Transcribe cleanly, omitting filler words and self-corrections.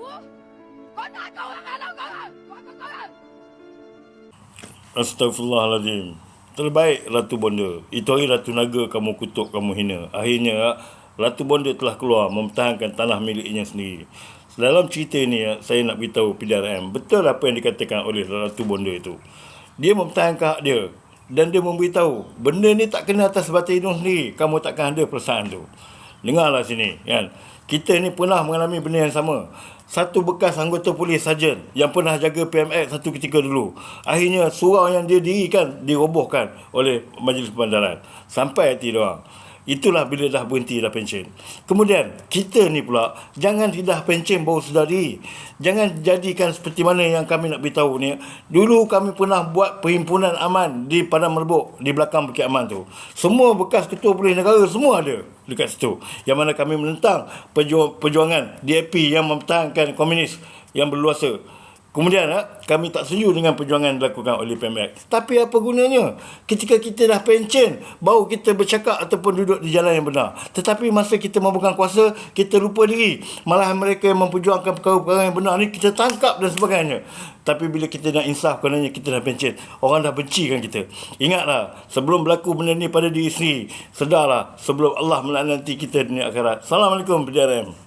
Kau nak kau orang halau kau orang. Kau orang. Astaghfirullahaladzim. Terbaik Ratu Bonda. Itu hari Ratu Naga kamu kutuk, kamu hina. Akhirnya Ratu Bonda telah keluar mempertahankan tanah miliknya sendiri. Dalam cerita ini saya nak beritahu PDRM, betul apa yang dikatakan oleh Ratu Bonda itu. Dia mempertahankan hak dia dan dia memberitahu benda ni tak kena atas batang hidung sendiri. Kamu takkan ada perasaan tu. Dengarlah sini kan. Kita ni pernah mengalami benda yang sama. Satu bekas anggota polis sarjan yang pernah jaga PMX satu ketika dulu. Akhirnya surau yang dia dirikan dirobohkan oleh Majlis Perbandaran. Sampai hati diorang. Itulah bila dah berhenti dah pencen. Kemudian kita ni pula jangan dah pencen baru sedari. Jangan jadikan seperti mana yang kami nak beritahu ni. Dulu kami pernah buat perhimpunan aman di Padang Merbuk, di belakang Bukit Aman tu. Semua bekas ketua polis negara semua ada dekat situ. Yang mana kami menentang perjuangan DAP yang mempertahankan komunis yang berluasa. Kemudian kami tak setuju dengan perjuangan dilakukan oleh PMX. Tapi apa gunanya? Ketika kita dah pencen, baru kita bercakap ataupun duduk di jalan yang benar. Tetapi masa kita memegang kuasa, kita lupa diri. Malahan mereka yang memperjuangkan perkara-perkara yang benar ni, kita tangkap dan sebagainya. Tapi bila kita nak insaf, kerana kita dah pencen, orang dah bencikan kita. Ingatlah, sebelum berlaku benda ni pada diri sendiri, sedarlah sebelum Allah melaknati kita di dunia akhirat. Assalamualaikum PDRM.